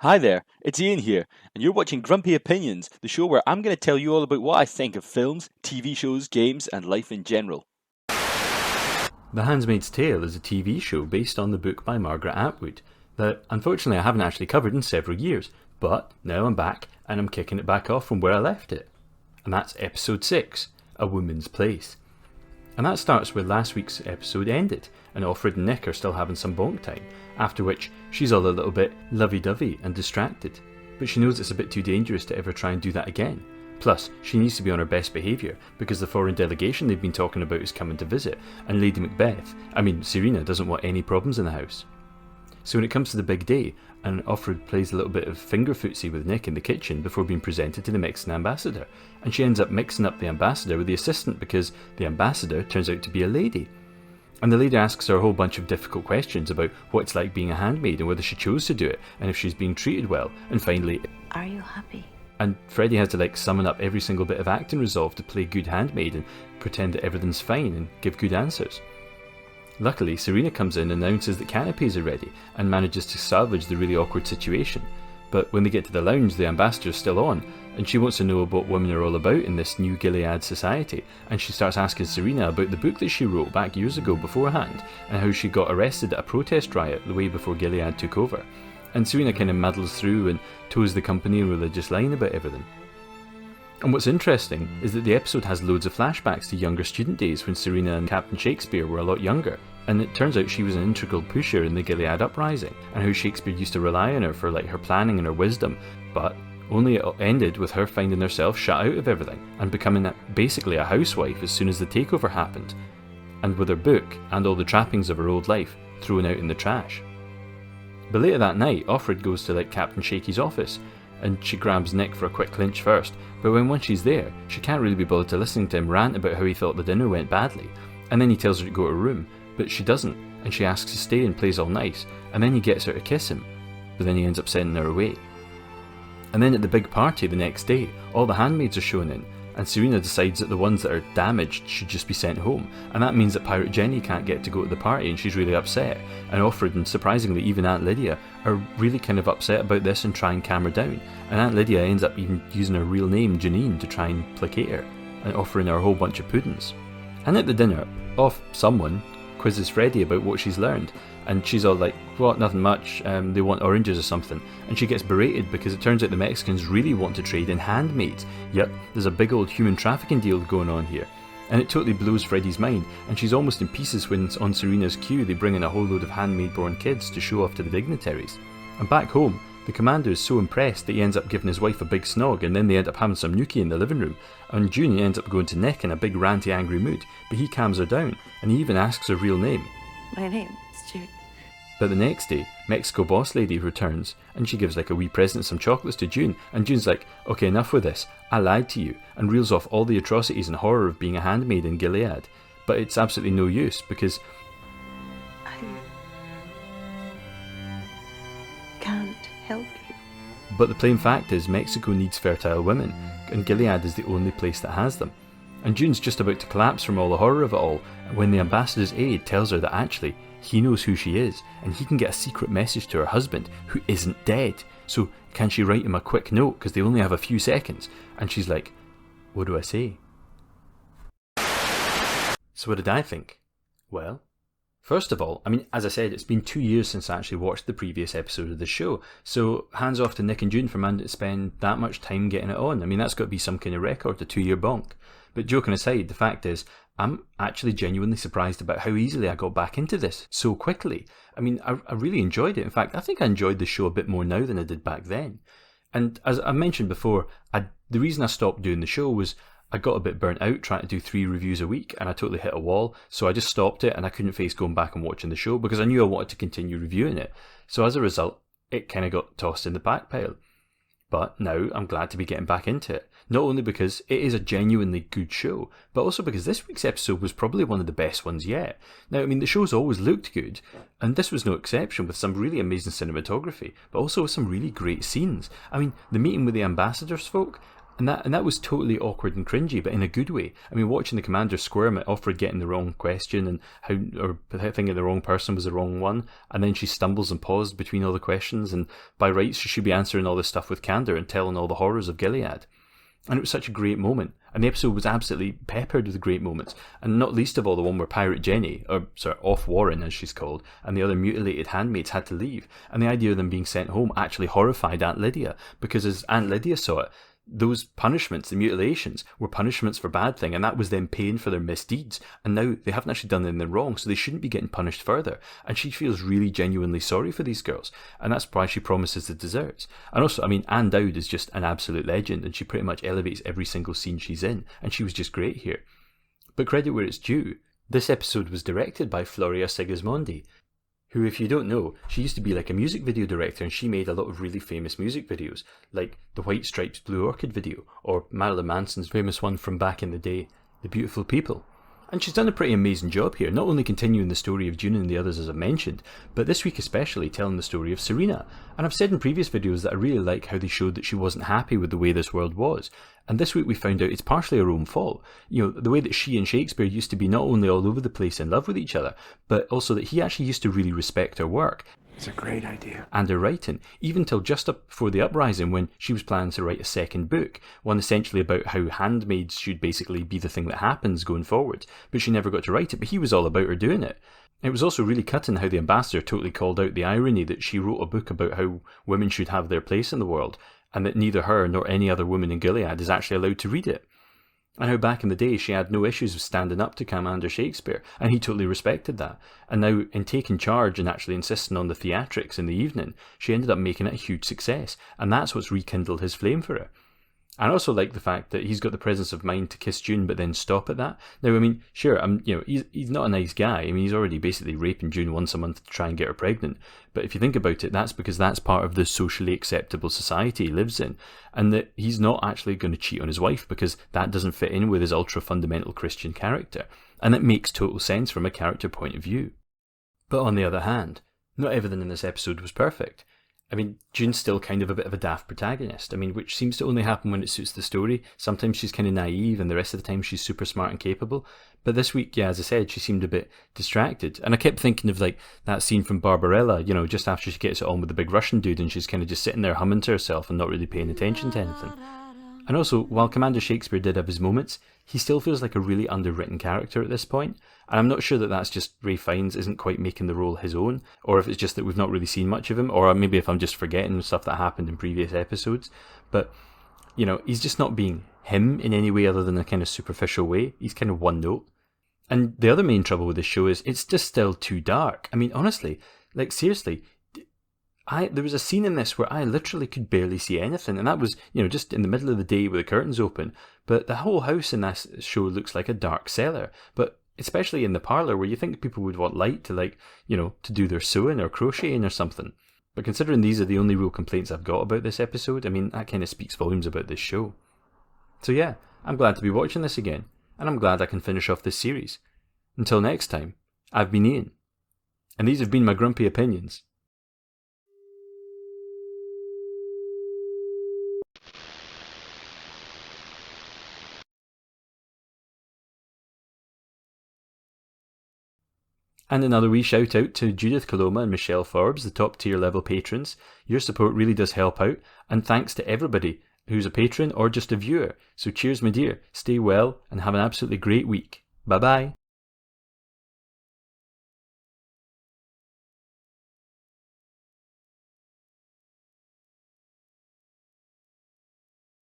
Hi there, it's Ian here, and you're watching Grumpy Opinions, the show where I'm going to tell you all about what I think of films, TV shows, games, and life in general. The Handmaid's Tale is a TV show based on the book by Margaret Atwood that unfortunately I haven't actually covered in several years, but now I'm back and I'm kicking it back off from where I left it. And that's episode 6, A Woman's Place. And that starts where last week's episode ended, and Offred and Nick are still having some bonk time, after which she's all a little bit lovey-dovey and distracted, but she knows it's a bit too dangerous to ever try and do that again. Plus, she needs to be on her best behaviour, because the foreign delegation they've been talking about is coming to visit, and Lady Serena doesn't want any problems in the house. So when it comes to the big day, and Offred plays a little bit of finger footsie with Nick in the kitchen before being presented to the Mexican ambassador, and she ends up mixing up the ambassador with the assistant because the ambassador turns out to be a lady. And the lady asks her a whole bunch of difficult questions about what it's like being a handmaid and whether she chose to do it, and if she's being treated well, and finally, are you happy? And Freddie has to summon up every single bit of acting resolve to play good handmaid and pretend that everything's fine and give good answers. Luckily, Serena comes in and announces that canapes are ready and manages to salvage the really awkward situation. But when they get to the lounge, the ambassador's still on, and she wants to know what women are all about in this new Gilead society, and she starts asking Serena about the book that she wrote back years ago beforehand, and how she got arrested at a protest riot the way before Gilead took over. And Serena kind of muddles through and toes the company in religious line about everything. And what's interesting is that the episode has loads of flashbacks to younger student days when Serena and Captain Shakespeare were a lot younger, and it turns out she was an integral pusher in the Gilead uprising, and how Shakespeare used to rely on her for her planning and her wisdom, but only it ended with her finding herself shut out of everything, and becoming basically a housewife as soon as the takeover happened, and with her book and all the trappings of her old life thrown out in the trash. But later that night, Offred goes to Captain Shaky's office, and she grabs Nick for a quick clinch first, but once she's there, she can't really be bothered to listening to him rant about how he thought the dinner went badly, and then he tells her to go to her room, but she doesn't, and she asks to stay and plays all nice, and then he gets her to kiss him, but then he ends up sending her away. And then at the big party the next day, all the handmaids are shown in, and Serena decides that the ones that are damaged should just be sent home, and that means that Pirate Jenny can't get to go to the party and she's really upset, and Offred and surprisingly even Aunt Lydia are really kind of upset about this and try and calm her down, and Aunt Lydia ends up even using her real name Janine to try and placate her, and offering her a whole bunch of puddings. And at the dinner, someone quizzes Freddie about what she's learned, and she's all like, what, nothing much, they want oranges or something, and she gets berated because it turns out the Mexicans really want to trade in handmaids. Yep, there's a big old human trafficking deal going on here, and it totally blows Freddie's mind, and she's almost in pieces when on Serena's cue they bring in a whole load of handmaid-born kids to show off to the dignitaries. And back home, the commander is so impressed that he ends up giving his wife a big snog, and then they end up having some gnocchi in the living room, and June ends up going to Nick in a big ranty angry mood, but he calms her down, and he even asks her real name. My name is Jude. But the next day, Mexico boss lady returns, and she gives a wee present, some chocolates to June, and June's like, okay, enough with this, I lied to you, and reels off all the atrocities and horror of being a handmaid in Gilead. But it's absolutely no use, because I can't help you. But the plain fact is Mexico needs fertile women, and Gilead is the only place that has them. And June's just about to collapse from all the horror of it all, when the ambassador's aide tells her that actually, he knows who she is, and he can get a secret message to her husband, who isn't dead. So can she write him a quick note, because they only have a few seconds? And she's like, what do I say? So what did I think? Well, first of all, as I said, it's been 2 years since I actually watched the previous episode of the show, so hands off to Nick and June for managing to spend that much time getting it on. That's got to be some kind of record, a 2-year bonk. But joking aside, the fact is, I'm actually genuinely surprised about how easily I got back into this so quickly. I really enjoyed it. In fact, I think I enjoyed the show a bit more now than I did back then. And as I mentioned before, the reason I stopped doing the show was I got a bit burnt out trying to do 3 reviews a week, and I totally hit a wall, so I just stopped it, and I couldn't face going back and watching the show because I knew I wanted to continue reviewing it. So as a result, it kind of got tossed in the back pile. But now I'm glad to be getting back into it. Not only because it is a genuinely good show, but also because this week's episode was probably one of the best ones yet. Now, the show's always looked good, and this was no exception, with some really amazing cinematography, but also with some really great scenes. The meeting with the ambassador's folk, And that was totally awkward and cringy, but in a good way. I mean, watching the commander squirm at Offred getting the wrong question and or thinking the wrong person was the wrong one, and then she stumbles and paused between all the questions, and by rights she should be answering all this stuff with candour and telling all the horrors of Gilead. And it was such a great moment. And the episode was absolutely peppered with great moments. And not least of all the one where Pirate Jenny, or sorry, Off Warren as she's called, and the other mutilated handmaids had to leave. And the idea of them being sent home actually horrified Aunt Lydia. Because as Aunt Lydia saw it, those punishments, the mutilations, were punishments for bad thing, and that was them paying for their misdeeds. And now they haven't actually done anything wrong, so they shouldn't be getting punished further. And she feels really genuinely sorry for these girls, and that's why she promises the desserts. And also, I mean, Anne Dowd is just an absolute legend, and she pretty much elevates every single scene she's in, and she was just great here. But credit where it's due, this episode was directed by Floria Sigismondi, who, if you don't know, she used to be like a music video director, and she made a lot of really famous music videos, like the White Stripes Blue Orchid video, or Marilyn Manson's famous one from back in the day, The Beautiful People. And she's done a pretty amazing job here, not only continuing the story of June and the others as I've mentioned, but this week especially telling the story of Serena. And I've said in previous videos that I really like how they showed that she wasn't happy with the way this world was. And this week we found out it's partially her own fault. You know, the way that she and Shakespeare used to be not only all over the place in love with each other, but also that he actually used to really respect her work. It's a great idea. And her writing, even till just up before the uprising when she was planning to write a second book, one essentially about how handmaids should basically be the thing that happens going forward, but she never got to write it, but he was all about her doing it. It was also really cutting how the ambassador totally called out the irony that she wrote a book about how women should have their place in the world, and that neither her nor any other woman in Gilead is actually allowed to read it. And how back in the day she had no issues with standing up to Commander Shakespeare, and he totally respected that. And now, in taking charge and actually insisting on the theatrics in the evening, she ended up making it a huge success, and that's what's rekindled his flame for her. I also like the fact that he's got the presence of mind to kiss June but then stop at that. Now, I mean, sure, he's not a nice guy. I mean, he's already basically raping June once a month to try and get her pregnant. But if you think about it, that's because that's part of the socially acceptable society he lives in. And that he's not actually going to cheat on his wife because that doesn't fit in with his ultra-fundamental Christian character. And it makes total sense from a character point of view. But on the other hand, not everything in this episode was perfect. I mean, June's still kind of a bit of a daft protagonist, which seems to only happen when it suits the story. Sometimes she's kind of naive, and the rest of the time she's super smart and capable. But this week, yeah, as I said, she seemed a bit distracted. And I kept thinking of, like, that scene from Barbarella, you know, just after she gets it on with the big Russian dude, and she's kind of just sitting there humming to herself and not really paying attention to anything. And also, while Commander Shakespeare did have his moments, he still feels like a really underwritten character at this point. And I'm not sure that that's just Ray Fiennes isn't quite making the role his own, or if it's just that we've not really seen much of him, or maybe if I'm just forgetting stuff that happened in previous episodes. But, you know, he's just not being him in any way other than a kind of superficial way. He's kind of one note. And the other main trouble with this show is it's just still too dark. I mean, honestly, like seriously, there was a scene in this where I literally could barely see anything, and that was, you know, just in the middle of the day with the curtains open. But the whole house in this show looks like a dark cellar. But especially in the parlour where you think people would want light to, like, you know, to do their sewing or crocheting or something. But considering these are the only real complaints I've got about this episode, I mean, that kind of speaks volumes about this show. So yeah, I'm glad to be watching this again, and I'm glad I can finish off this series. Until next time, I've been Ian, and these have been my grumpy opinions. And another wee shout out to Judith Coloma and Michelle Forbes, the top tier level patrons. Your support really does help out, and thanks to everybody who's a patron or just a viewer. So cheers my dear, stay well and have an absolutely great week. Bye bye.